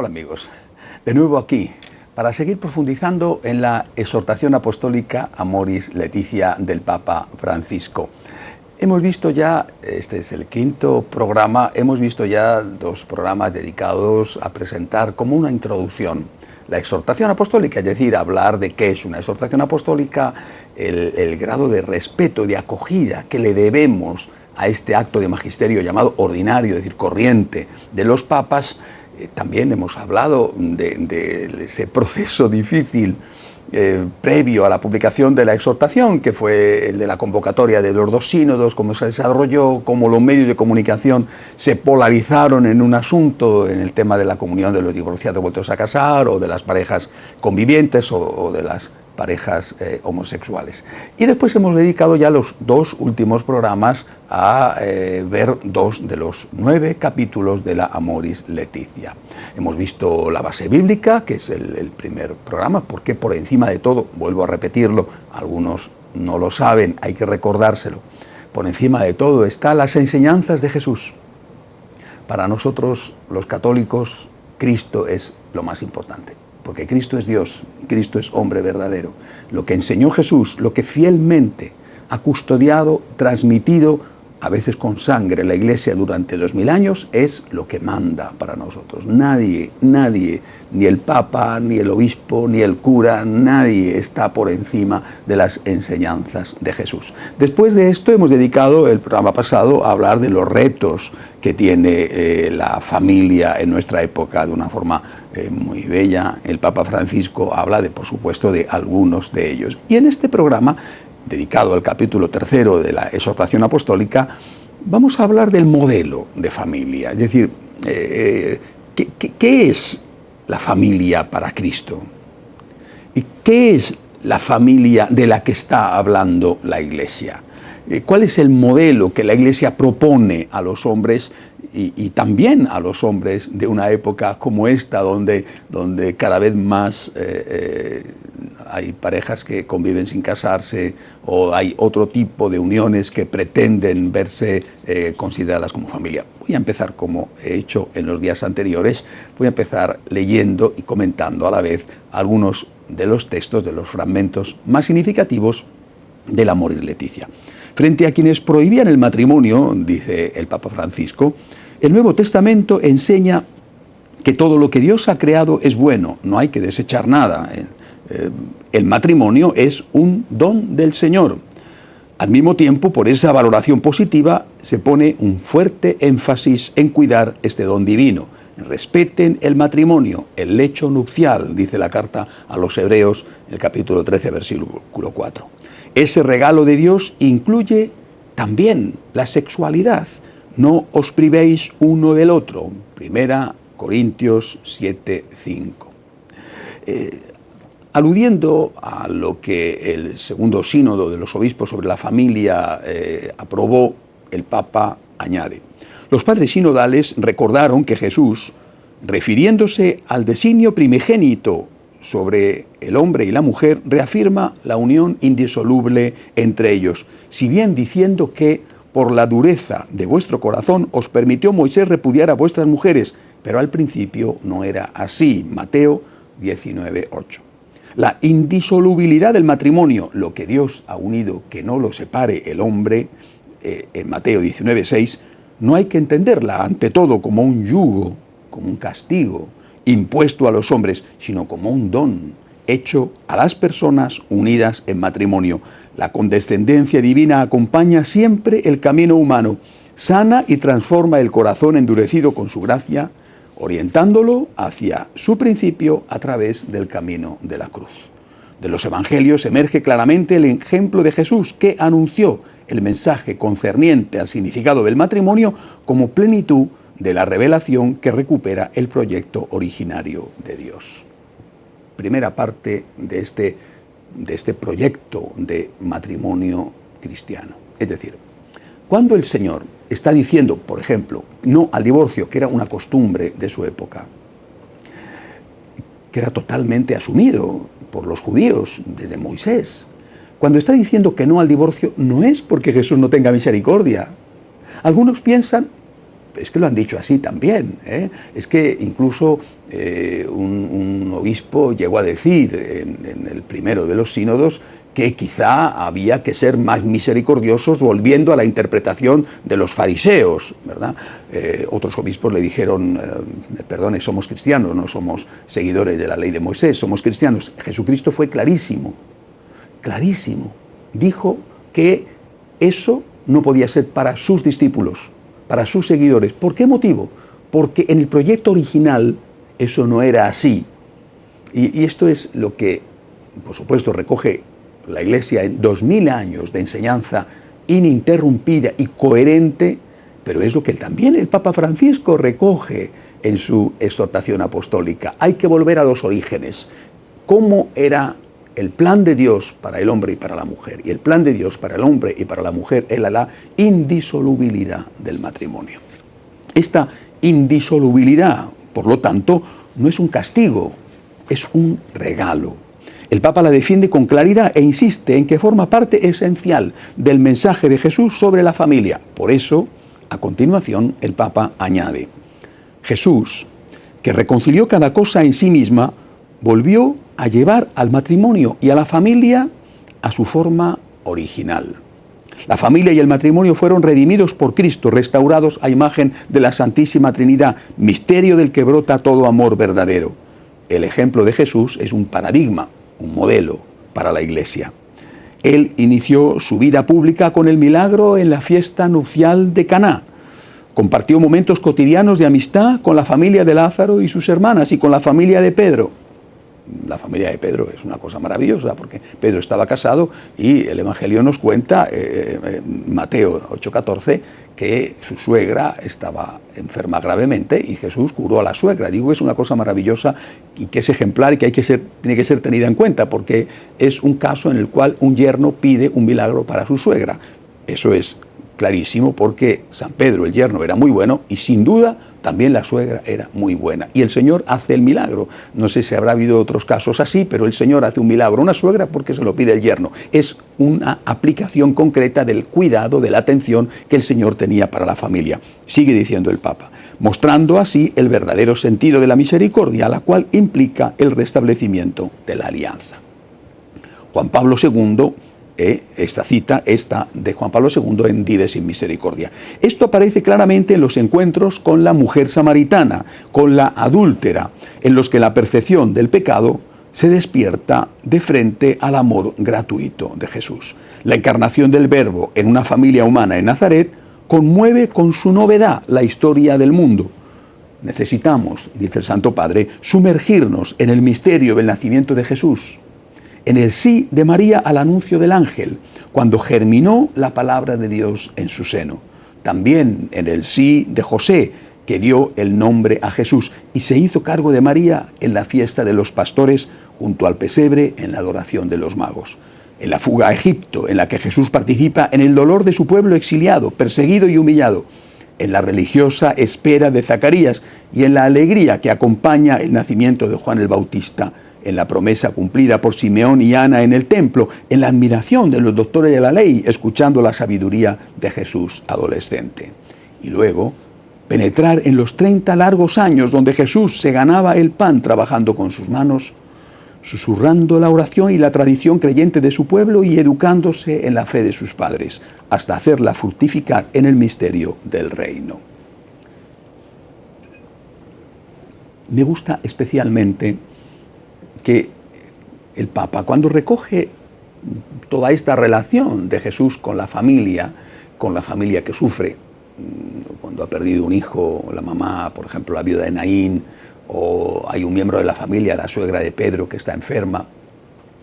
Hola amigos, de nuevo aquí para seguir profundizando en la exhortación apostólica Amoris Laetitia del Papa Francisco. Hemos visto ya, este es el quinto programa, hemos visto ya 2 programas dedicados a presentar como una introducción la exhortación apostólica, es decir, hablar de qué es una exhortación apostólica, el grado de respeto, de acogida que le debemos a este acto de magisterio llamado ordinario, es decir, corriente de los papas. También hemos hablado de ese proceso difícil previo a la publicación de la exhortación, que fue el de la convocatoria de los 2 sínodos, cómo se desarrolló, cómo los medios de comunicación se polarizaron en un asunto, en el tema de la comunión de los divorciados vueltos a casar, o de las parejas convivientes, o de las parejas homosexuales. Y después hemos dedicado ya los 2 últimos programas a ver 2 de los 9 capítulos de la Amoris Laetitia. Hemos visto la base bíblica, que es el primer programa, porque por encima de todo, vuelvo a repetirlo, algunos no lo saben, hay que recordárselo, por encima de todo están las enseñanzas de Jesús. Para nosotros, los católicos, Cristo es lo más importante. Porque Cristo es Dios, Cristo es hombre verdadero. Lo que enseñó Jesús, lo que fielmente ha custodiado, transmitido, a veces con sangre, la Iglesia durante 2000 años, es lo que manda para nosotros. Nadie, ni el Papa, ni el Obispo, ni el cura, nadie está por encima de las enseñanzas de Jesús. Después de esto hemos dedicado el programa pasado a hablar de los retos que tiene la familia en nuestra época de una forma muy bella. El Papa Francisco habla, por supuesto, de algunos de ellos. Y en este programa, dedicado al capítulo 3 de la exhortación apostólica, vamos a hablar del modelo de familia. Es decir, ¿qué es la familia para Cristo? ¿Y qué es la familia de la que está hablando la Iglesia? ¿Cuál es el modelo que la Iglesia propone a los hombres y también a los hombres de una época como esta, donde cada vez más hay parejas que conviven sin casarse, o hay otro tipo de uniones que pretenden verse consideradas como familia? Voy a empezar, como he hecho en los días anteriores, voy a empezar leyendo y comentando a la vez algunos de los textos, de los fragmentos más significativos del Amoris Laetitia. Frente a quienes prohibían el matrimonio, dice el Papa Francisco, el Nuevo Testamento enseña que todo lo que Dios ha creado es bueno, no hay que desechar nada. El matrimonio es un don del Señor. Al mismo tiempo, por esa valoración positiva, se pone un fuerte énfasis en cuidar este don divino. Respeten el matrimonio, el lecho nupcial, dice la carta a los Hebreos, el capítulo 13, versículo 4. Ese regalo de Dios incluye también la sexualidad. No os privéis uno del otro. 1 Corintios 7, 5. Aludiendo a lo que el segundo sínodo de los obispos sobre la familia aprobó, el Papa añade: los padres sinodales recordaron que Jesús, refiriéndose al designio primigénito sobre el hombre y la mujer, reafirma la unión indisoluble entre ellos, si bien diciendo que por la dureza de vuestro corazón os permitió Moisés repudiar a vuestras mujeres, pero al principio no era así. Mateo 19:8. La indisolubilidad del matrimonio, lo que Dios ha unido, que no lo separe el hombre, en Mateo 19:6, no hay que entenderla ante todo como un yugo, como un castigo impuesto a los hombres, sino como un don hecho a las personas unidas en matrimonio. La condescendencia divina acompaña siempre el camino humano, sana y transforma el corazón endurecido con su gracia, orientándolo hacia su principio a través del camino de la cruz. De los evangelios emerge claramente el ejemplo de Jesús, que anunció el mensaje concerniente al significado del matrimonio como plenitud de la revelación que recupera el proyecto originario de Dios. Primera parte de este proyecto de matrimonio cristiano. Es decir, cuando el Señor está diciendo, por ejemplo, no al divorcio, que era una costumbre de su época, que era totalmente asumido por los judíos desde Moisés, cuando está diciendo que no al divorcio, no es porque Jesús no tenga misericordia. Algunos piensan, es que lo han dicho así también, es que incluso un obispo llegó a decir en el primero de los sínodos que quizá había que ser más misericordiosos volviendo a la interpretación de los fariseos, ¿verdad? Otros obispos le dijeron, perdone, somos cristianos, no somos seguidores de la ley de Moisés, somos cristianos. Jesucristo fue clarísimo, clarísimo. Dijo que eso no podía ser para sus discípulos, para sus seguidores. ¿Por qué motivo? Porque en el proyecto original eso no era así. Y esto es lo que, por supuesto, recoge la Iglesia en 2000 años de enseñanza ininterrumpida y coherente, pero es lo que también el Papa Francisco recoge en su exhortación apostólica. Hay que volver a los orígenes. ¿Cómo era el plan de Dios para el hombre y para la mujer? Y el plan de Dios para el hombre y para la mujer era la indisolubilidad del matrimonio. Esta indisolubilidad, por lo tanto, no es un castigo, es un regalo. El Papa la defiende con claridad e insiste en que forma parte esencial del mensaje de Jesús sobre la familia. Por eso, a continuación, el Papa añade: Jesús, que reconcilió cada cosa en sí misma, volvió a llevar al matrimonio y a la familia a su forma original. La familia y el matrimonio fueron redimidos por Cristo, restaurados a imagen de la Santísima Trinidad, misterio del que brota todo amor verdadero. El ejemplo de Jesús es un paradigma, un modelo para la Iglesia. Él inició su vida pública con el milagro en la fiesta nupcial de Caná. Compartió momentos cotidianos de amistad con la familia de Lázaro y sus hermanas y con la familia de Pedro. La familia de Pedro es una cosa maravillosa porque Pedro estaba casado y el Evangelio nos cuenta, Mateo 8:14, que su suegra estaba enferma gravemente y Jesús curó a la suegra. Digo, es una cosa maravillosa y que es ejemplar y que tiene que ser tenida en cuenta porque es un caso en el cual un yerno pide un milagro para su suegra. Eso es clarísimo porque San Pedro, el yerno, era muy bueno y sin duda también la suegra era muy buena. Y el Señor hace el milagro. No sé si habrá habido otros casos así, pero el Señor hace un milagro a una suegra porque se lo pide el yerno. Es una aplicación concreta del cuidado, de la atención que el Señor tenía para la familia. Sigue diciendo el Papa, mostrando así el verdadero sentido de la misericordia, la cual implica el restablecimiento de la alianza. Juan Pablo II, esta cita está de Juan Pablo II en Dives sin Misericordia. Esto aparece claramente en los encuentros con la mujer samaritana, con la adúltera, en los que la percepción del pecado se despierta de frente al amor gratuito de Jesús. La encarnación del Verbo en una familia humana en Nazaret conmueve con su novedad la historia del mundo. Necesitamos, dice el Santo Padre, sumergirnos en el misterio del nacimiento de Jesús, en el sí de María al anuncio del ángel, cuando germinó la palabra de Dios en su seno. También en el sí de José, que dio el nombre a Jesús y se hizo cargo de María en la fiesta de los pastores junto al pesebre en la adoración de los magos. En la fuga a Egipto, en la que Jesús participa en el dolor de su pueblo exiliado, perseguido y humillado. En la religiosa espera de Zacarías y en la alegría que acompaña el nacimiento de Juan el Bautista, en la promesa cumplida por Simeón y Ana en el templo, en la admiración de los doctores de la ley, escuchando la sabiduría de Jesús adolescente. Y luego, penetrar en los 30 largos años donde Jesús se ganaba el pan trabajando con sus manos, susurrando la oración y la tradición creyente de su pueblo y educándose en la fe de sus padres, hasta hacerla fructificar en el misterio del reino. Me gusta especialmente que el Papa, cuando recoge toda esta relación de Jesús con la familia que sufre, cuando ha perdido un hijo, la mamá, por ejemplo, la viuda de Naín, o hay un miembro de la familia, la suegra de Pedro, que está enferma,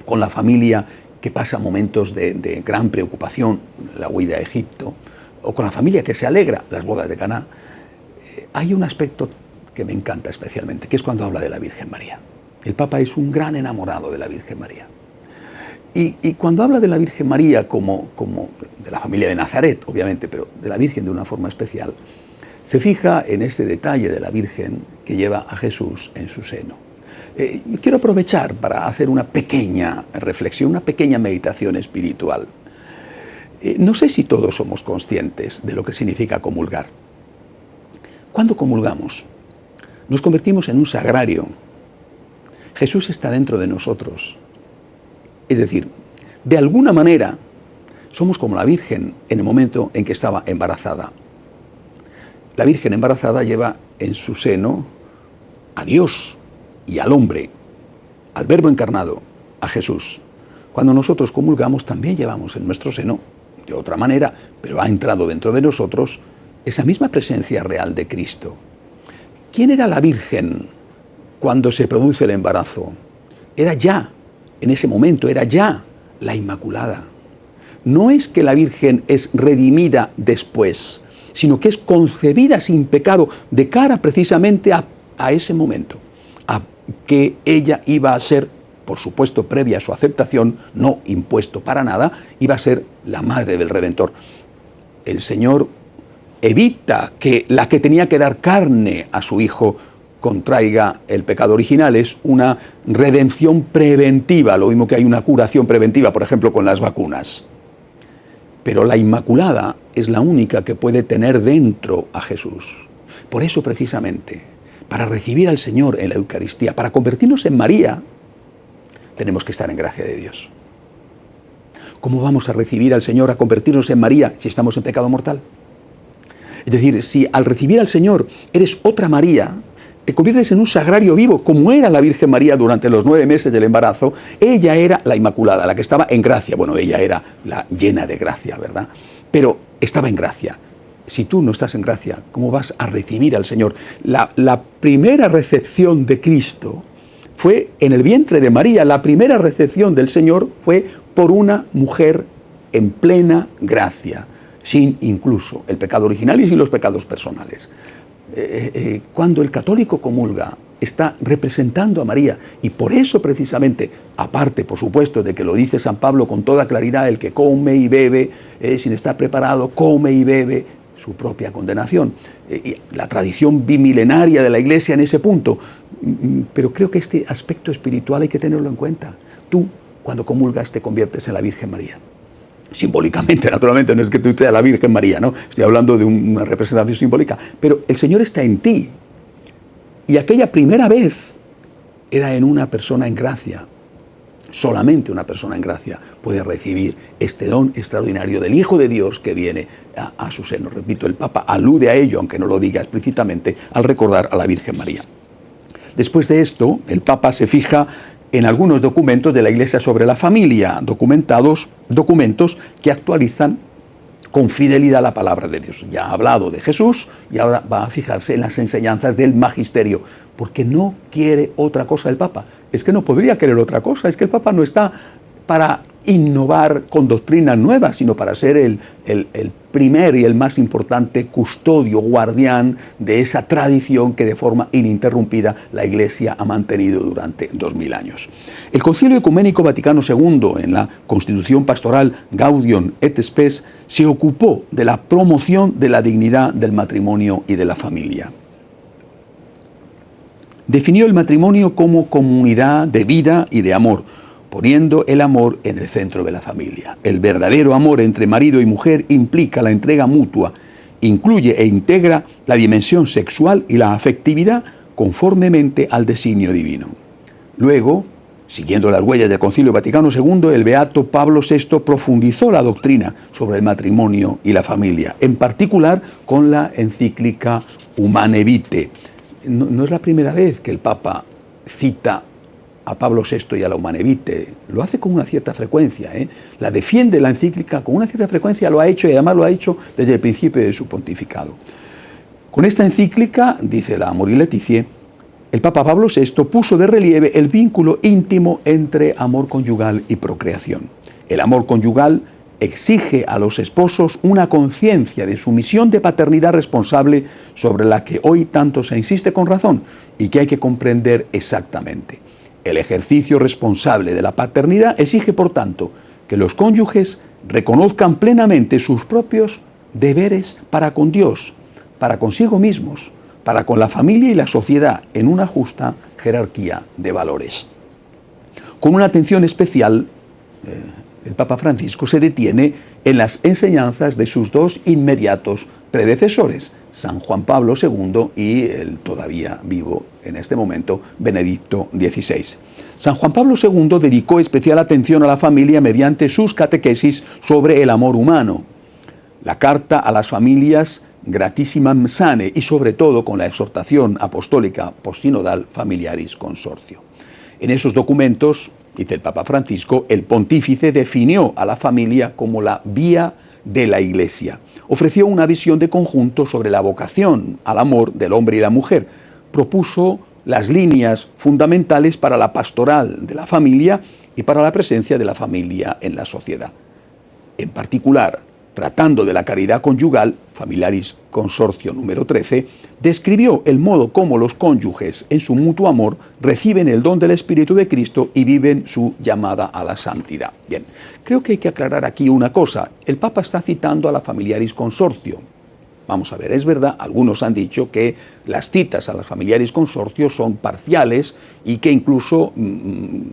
con la familia que pasa momentos de gran preocupación, la huida a Egipto, o con la familia que se alegra, las bodas de Caná, hay un aspecto que me encanta especialmente, que es cuando habla de la Virgen María. El Papa es un gran enamorado de la Virgen María. Y cuando habla de la Virgen María como de la familia de Nazaret, obviamente, pero de la Virgen de una forma especial, se fija en este detalle de la Virgen que lleva a Jesús en su seno. Quiero aprovechar para hacer una pequeña reflexión, una pequeña meditación espiritual. No sé si todos somos conscientes de lo que significa comulgar. ¿Cuándo comulgamos? nos convertimos en un sagrario. Jesús está dentro de nosotros. Es decir, de alguna manera, somos como la Virgen en el momento en que estaba embarazada. La Virgen embarazada lleva en su seno a Dios y al hombre, al Verbo encarnado, a Jesús. Cuando nosotros comulgamos, también llevamos en nuestro seno, de otra manera, pero ha entrado dentro de nosotros, esa misma presencia real de Cristo. ¿Quién era la Virgen cuando se produce el embarazo? Era ya, en ese momento, era ya la Inmaculada. No es que la Virgen es redimida después, sino que es concebida sin pecado de cara precisamente a ese momento, a que ella iba a ser, por supuesto previa a su aceptación, no impuesto para nada, iba a ser la madre del Redentor. El Señor evita que la que tenía que dar carne a su Hijo contraiga el pecado original. Es una redención preventiva, lo mismo que hay una curación preventiva, por ejemplo, con las vacunas. Pero la Inmaculada es la única que puede tener dentro a Jesús. Por eso, precisamente, para recibir al Señor en la Eucaristía, para convertirnos en María, tenemos que estar en gracia de Dios. ¿Cómo vamos a recibir al Señor, a convertirnos en María, si estamos en pecado mortal? Es decir, si al recibir al Señor eres otra María, te conviertes en un sagrario vivo, como era la Virgen María durante los 9 meses del embarazo. Ella era la Inmaculada, la que estaba en gracia. Bueno, ella era la llena de gracia, ¿verdad? Pero estaba en gracia. Si tú no estás en gracia, ¿cómo vas a recibir al Señor? La primera recepción de Cristo fue en el vientre de María. La primera recepción del Señor fue por una mujer en plena gracia, sin incluso el pecado original y sin los pecados personales. Cuando el católico comulga, está representando a María, y por eso precisamente, aparte por supuesto de que lo dice San Pablo con toda claridad, el que come y bebe sin estar preparado, come y bebe su propia condenación. Y la tradición bimilenaria de la Iglesia en ese punto, pero creo que este aspecto espiritual hay que tenerlo en cuenta. Tú, cuando comulgas, te conviertes en la Virgen María. Simbólicamente, naturalmente, no es que tú seas la Virgen María, ¿no? Estoy hablando de una representación simbólica, pero el Señor está en ti. Y aquella primera vez era en una persona en gracia. Solamente una persona en gracia puede recibir este don extraordinario del Hijo de Dios que viene a su seno. Repito, el Papa alude a ello, aunque no lo diga explícitamente, al recordar a la Virgen María. Después de esto, el Papa se fija en algunos documentos de la Iglesia sobre la familia, documentos que actualizan con fidelidad la palabra de Dios. Ya ha hablado de Jesús y ahora va a fijarse en las enseñanzas del magisterio, porque no quiere otra cosa el Papa. Es que no podría querer otra cosa, es que el Papa no está para innovar con doctrinas nuevas, sino para ser el primer y el más importante custodio, guardián de esa tradición que de forma ininterrumpida la Iglesia ha mantenido durante 2000 años. El Concilio Ecuménico Vaticano II, en la Constitución Pastoral Gaudium et Spes, se ocupó de la promoción de la dignidad del matrimonio y de la familia. Definió el matrimonio como comunidad de vida y de amor, poniendo el amor en el centro de la familia. El verdadero amor entre marido y mujer implica la entrega mutua, incluye e integra la dimensión sexual y la afectividad conformemente al designio divino. Luego, siguiendo las huellas del Concilio Vaticano II, el beato Pablo VI profundizó la doctrina sobre el matrimonio y la familia, en particular con la encíclica Humane Vitae. No es la primera vez que el Papa cita a Pablo VI y a la Humane Vitae, lo hace con una cierta frecuencia, la defiende la encíclica con una cierta frecuencia, lo ha hecho y además lo ha hecho desde el principio de su pontificado. Con esta encíclica, dice la Amoris Laetitia, el Papa Pablo VI puso de relieve el vínculo íntimo entre amor conyugal y procreación. El amor conyugal exige a los esposos una conciencia de su misión de paternidad responsable sobre la que hoy tanto se insiste con razón y que hay que comprender exactamente. El ejercicio responsable de la paternidad exige, por tanto, que los cónyuges reconozcan plenamente sus propios deberes para con Dios, para consigo mismos, para con la familia y la sociedad, en una justa jerarquía de valores. Con una atención especial, el Papa Francisco se detiene en las enseñanzas de sus dos inmediatos predecesores, San Juan Pablo II y el todavía vivo en este momento, Benedicto XVI. San Juan Pablo II dedicó especial atención a la familia mediante sus catequesis sobre el amor humano, la carta a las familias Gratissimam Sane y sobre todo con la exhortación apostólica postsinodal Familiaris Consortio. En esos documentos, dice el Papa Francisco, el pontífice definió a la familia como la vía de la Iglesia. Ofreció una visión de conjunto sobre la vocación al amor del hombre y la mujer. Propuso las líneas fundamentales para la pastoral de la familia y para la presencia de la familia en la sociedad. En particular, tratando de la caridad conyugal, Familiaris Consortio número 13, describió el modo como los cónyuges en su mutuo amor reciben el don del Espíritu de Cristo y viven su llamada a la santidad. Bien, creo que hay que aclarar aquí una cosa. El Papa está citando a la Familiaris Consortio. Vamos a ver, es verdad, algunos han dicho que las citas a las Familiaris Consortio son parciales y que incluso,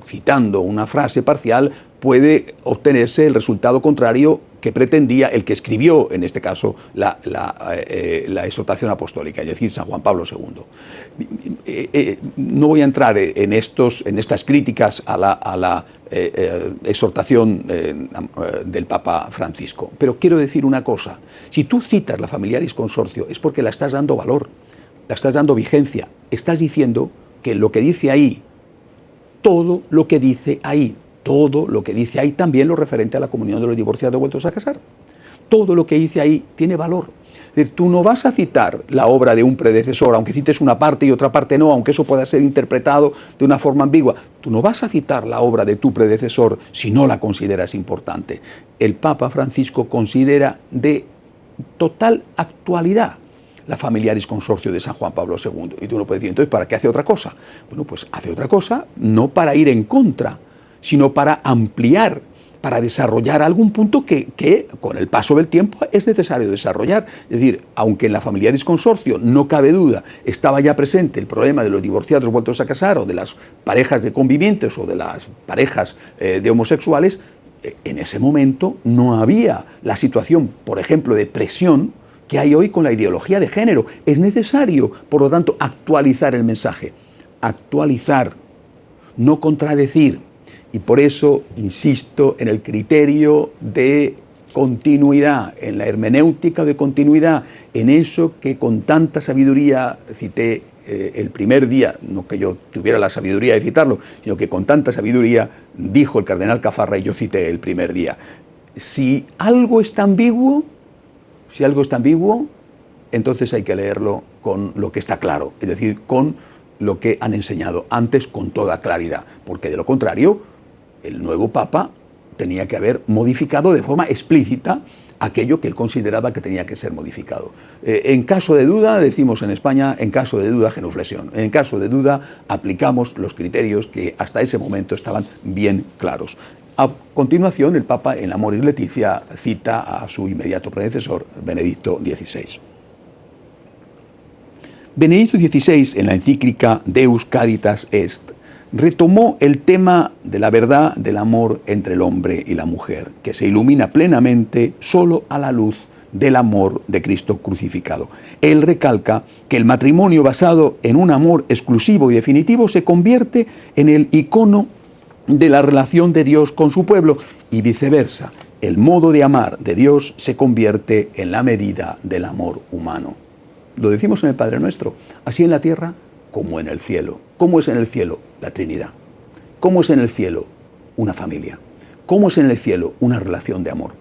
citando una frase parcial, puede obtenerse el resultado contrario que pretendía el que escribió, en este caso, la exhortación apostólica, es decir, San Juan Pablo II. No voy a entrar en estas críticas a la exhortación del Papa Francisco, pero quiero decir una cosa: si tú citas la Familiaris Consortio es porque la estás dando valor, la estás dando vigencia, estás diciendo que lo que dice ahí, todo lo que dice ahí, también lo referente a la comunión de los divorciados vueltos a casar. Todo lo que dice ahí tiene valor. Es decir, tú no vas a citar la obra de un predecesor, aunque cites una parte y otra parte no, aunque eso pueda ser interpretado de una forma ambigua. Tú no vas a citar la obra de tu predecesor si no la consideras importante. El Papa Francisco considera de total actualidad la Familiaris Consortio de San Juan Pablo II. Y tú no puedes decir, entonces, ¿para qué hace otra cosa? Bueno, pues hace otra cosa no para ir en contra, sino para ampliar, para desarrollar algún punto que con el paso del tiempo es necesario desarrollar. Es decir, aunque en la Familiaris Consortio, no cabe duda, estaba ya presente el problema de los divorciados vueltos a casar, o de las parejas de convivientes, o de las parejas de homosexuales, en ese momento no había la situación, por ejemplo, de presión que hay hoy con la ideología de género. Es necesario, por lo tanto, actualizar el mensaje. Actualizar, no contradecir. Y por eso insisto en el criterio de continuidad, en la hermenéutica de continuidad, en eso que con tanta sabiduría cité el primer día, no que yo tuviera la sabiduría de citarlo, sino que con tanta sabiduría dijo el cardenal Caffarra y yo cité el primer día. Si algo está ambiguo, entonces hay que leerlo con lo que está claro, es decir, con lo que han enseñado antes con toda claridad, porque de lo contrario, el nuevo Papa tenía que haber modificado de forma explícita aquello que él consideraba que tenía que ser modificado. En caso de duda, decimos en España, en caso de duda, genuflexión. En caso de duda, aplicamos los criterios que hasta ese momento estaban bien claros. A continuación, el Papa, en Amoris Laetitia, cita a su inmediato predecesor, Benedicto XVI. Benedicto XVI, en la encíclica Deus Caritas Est, retomó el tema de la verdad del amor entre el hombre y la mujer, que se ilumina plenamente solo a la luz del amor de Cristo crucificado. Él recalca que el matrimonio basado en un amor exclusivo y definitivo se convierte en el icono de la relación de Dios con su pueblo y viceversa. El modo de amar de Dios se convierte en la medida del amor humano. Lo decimos en el Padre Nuestro, así en la tierra como en el cielo. ¿Cómo es en el cielo? La Trinidad. ¿Cómo es en el cielo? Una familia. ¿Cómo es en el cielo? Una relación de amor.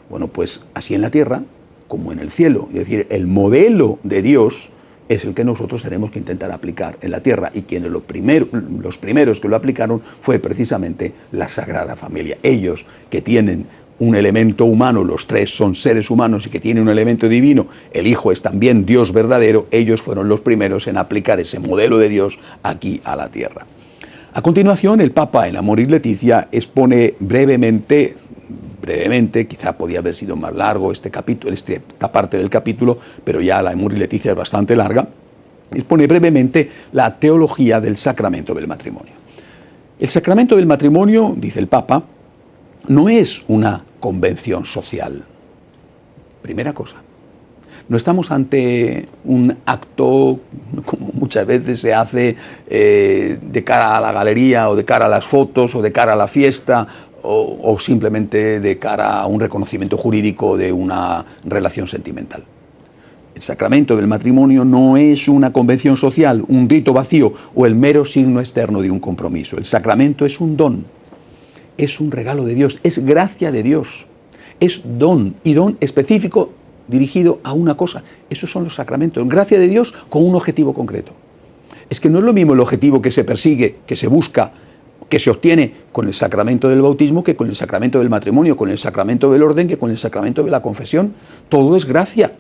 Bueno, pues así en la tierra como en el cielo. Es decir, el modelo de Dios es el que nosotros tenemos que intentar aplicar en la tierra, y quienes los primeros que lo aplicaron fue precisamente la Sagrada Familia. Ellos que tienen un elemento humano, los tres son seres humanos y que tienen un elemento divino, el Hijo es también Dios verdadero, ellos fueron los primeros en aplicar ese modelo de Dios aquí a la tierra. A continuación, el Papa, en Amoris Laetitia, expone brevemente, quizá podía haber sido más largo esta parte del capítulo, pero ya la Amoris Laetitia es bastante larga, expone brevemente la teología del sacramento del matrimonio. El sacramento del matrimonio, dice el Papa, no es una convención social. Primera cosa. No estamos ante un acto, como muchas veces se hace, de cara a la galería o de cara a las fotos o de cara a la fiesta o simplemente de cara a un reconocimiento jurídico de una relación sentimental. El sacramento del matrimonio no es una convención social, un rito vacío o el mero signo externo de un compromiso. El sacramento es un don, es un regalo de Dios, es gracia de Dios, es don y don específico dirigido a una cosa. Esos son los sacramentos, gracia de Dios con un objetivo concreto. Es que no es lo mismo el objetivo que se persigue, que se busca, que se obtiene con el sacramento del bautismo que con el sacramento del matrimonio, con el sacramento del orden que con el sacramento de la confesión. Todo es gracia,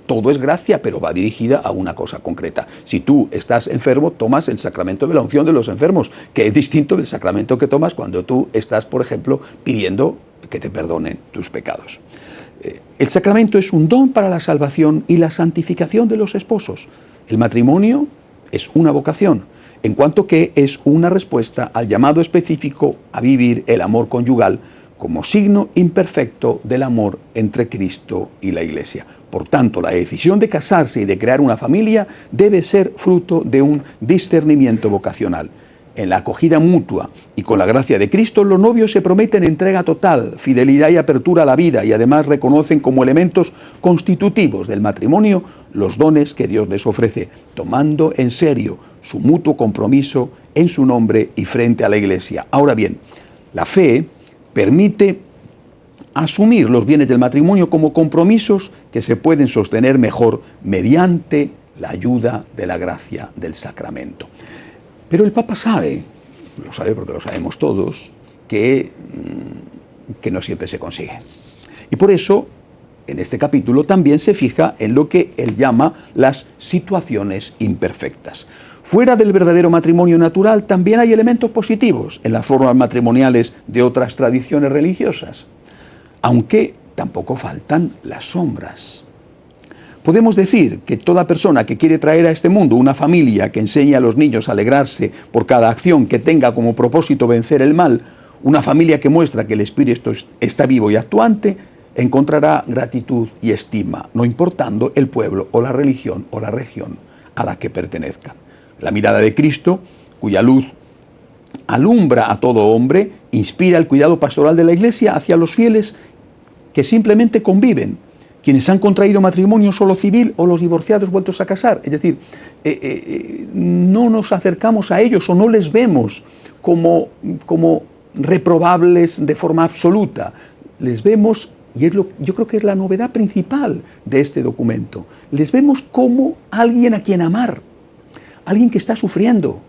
pero va dirigida a una cosa concreta. Si tú estás enfermo, tomas el sacramento de la unción de los enfermos, que es distinto del sacramento que tomas cuando tú estás, por ejemplo, pidiendo que te perdonen tus pecados. El sacramento es un don para la salvación y la santificación de los esposos. El matrimonio es una vocación, en cuanto que es una respuesta al llamado específico a vivir el amor conyugal como signo imperfecto del amor entre Cristo y la Iglesia. Por tanto, la decisión de casarse y de crear una familia debe ser fruto de un discernimiento vocacional. En la acogida mutua y con la gracia de Cristo, los novios se prometen entrega total, fidelidad y apertura a la vida, y además reconocen como elementos constitutivos del matrimonio los dones que Dios les ofrece, tomando en serio su mutuo compromiso en su nombre y frente a la Iglesia. Ahora bien, la fe permite asumir los bienes del matrimonio como compromisos que se pueden sostener mejor mediante la ayuda de la gracia del sacramento. Pero el Papa sabe, lo sabe porque lo sabemos todos, que no siempre se consigue. Y por eso, en este capítulo también se fija en lo que él llama las situaciones imperfectas. Fuera del verdadero matrimonio natural también hay elementos positivos en las formas matrimoniales de otras tradiciones religiosas, aunque tampoco faltan las sombras. Podemos decir que toda persona que quiere traer a este mundo una familia que enseñe a los niños a alegrarse por cada acción que tenga como propósito vencer el mal, una familia que muestra que el Espíritu está vivo y actuante, encontrará gratitud y estima, no importando el pueblo o la religión o la región a la que pertenezcan. La mirada de Cristo, cuya luz alumbra a todo hombre, inspira el cuidado pastoral de la Iglesia hacia los fieles que simplemente conviven, quienes han contraído matrimonio solo civil o los divorciados vueltos a casar. Es decir, no nos acercamos a ellos o no les vemos como reprobables de forma absoluta. Les vemos, y yo creo que es la novedad principal de este documento, les vemos como alguien a quien amar, alguien que está sufriendo.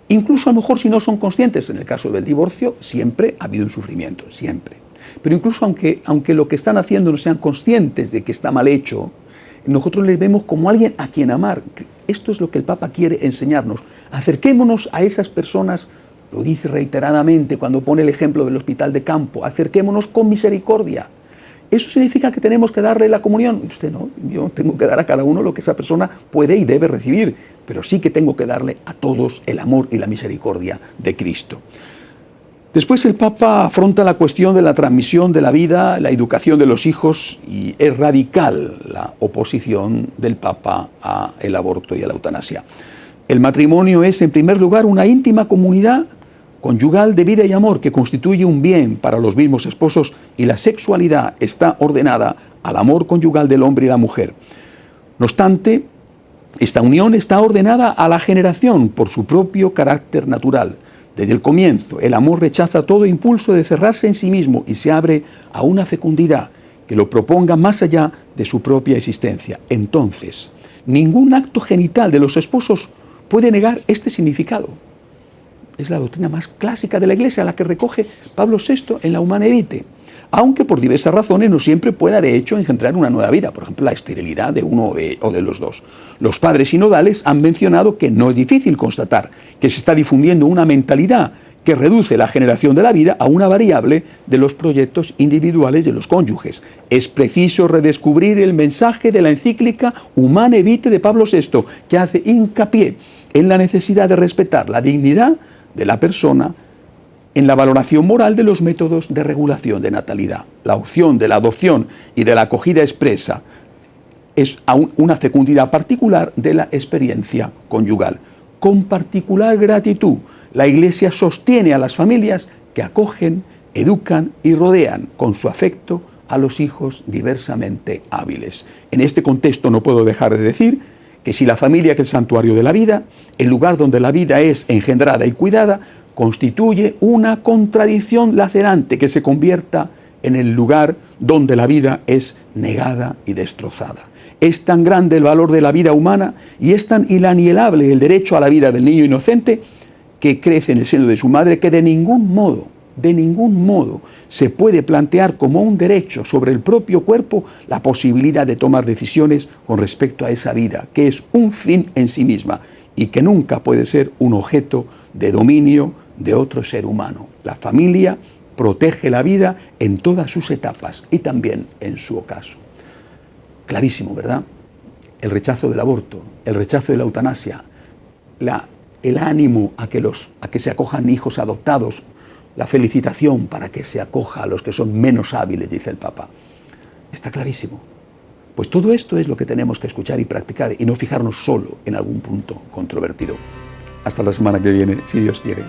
Incluso a lo mejor si no son conscientes, en el caso del divorcio, siempre ha habido un sufrimiento, siempre. Pero incluso aunque lo que están haciendo no sean conscientes de que está mal hecho, nosotros les vemos como alguien a quien amar. Esto es lo que el Papa quiere enseñarnos. Acerquémonos a esas personas, lo dice reiteradamente cuando pone el ejemplo del hospital de campo, acerquémonos con misericordia. ¿Eso significa que tenemos que darle la comunión? Usted no, yo tengo que dar a cada uno lo que esa persona puede y debe recibir, pero sí que tengo que darle a todos el amor y la misericordia de Cristo. Después el Papa afronta la cuestión de la transmisión de la vida, la educación de los hijos, y es radical la oposición del Papa al aborto y a la eutanasia. El matrimonio es, en primer lugar, una íntima comunidad conyugal de vida y amor que constituye un bien para los mismos esposos, y la sexualidad está ordenada al amor conyugal del hombre y la mujer. No obstante, esta unión está ordenada a la generación por su propio carácter natural. Desde el comienzo, el amor rechaza todo impulso de cerrarse en sí mismo y se abre a una fecundidad que lo proponga más allá de su propia existencia. Entonces, ningún acto genital de los esposos puede negar este significado. Es la doctrina más clásica de la Iglesia, la que recoge Pablo VI en la Humanae Vitae, aunque por diversas razones no siempre pueda de hecho engendrar una nueva vida, por ejemplo la esterilidad de uno o de los dos. Los padres sinodales han mencionado que no es difícil constatar que se está difundiendo una mentalidad que reduce la generación de la vida a una variable de los proyectos individuales de los cónyuges. Es preciso redescubrir el mensaje de la encíclica Humanae Vitae de Pablo VI, que hace hincapié en la necesidad de respetar la dignidad de la persona en la valoración moral de los métodos de regulación de natalidad. La opción de la adopción y de la acogida expresa es una fecundidad particular de la experiencia conyugal. Con particular gratitud, la Iglesia sostiene a las familias que acogen, educan y rodean con su afecto a los hijos diversamente hábiles. En este contexto no puedo dejar de decir que si la familia que es el santuario de la vida, el lugar donde la vida es engendrada y cuidada, constituye una contradicción lacerante que se convierta en el lugar donde la vida es negada y destrozada. Es tan grande el valor de la vida humana y es tan inalienable el derecho a la vida del niño inocente que crece en el seno de su madre que de ningún modo se puede plantear como un derecho sobre el propio cuerpo la posibilidad de tomar decisiones con respecto a esa vida, que es un fin en sí misma y que nunca puede ser un objeto de dominio de otro ser humano. La familia protege la vida en todas sus etapas y también en su ocaso. Clarísimo, ¿verdad? El rechazo del aborto, el rechazo de la eutanasia, el ánimo a que se acojan hijos adoptados, la felicitación para que se acoja a los que son menos hábiles, dice el Papa. Está clarísimo. Pues todo esto es lo que tenemos que escuchar y practicar y no fijarnos solo en algún punto controvertido. Hasta la semana que viene, si Dios quiere.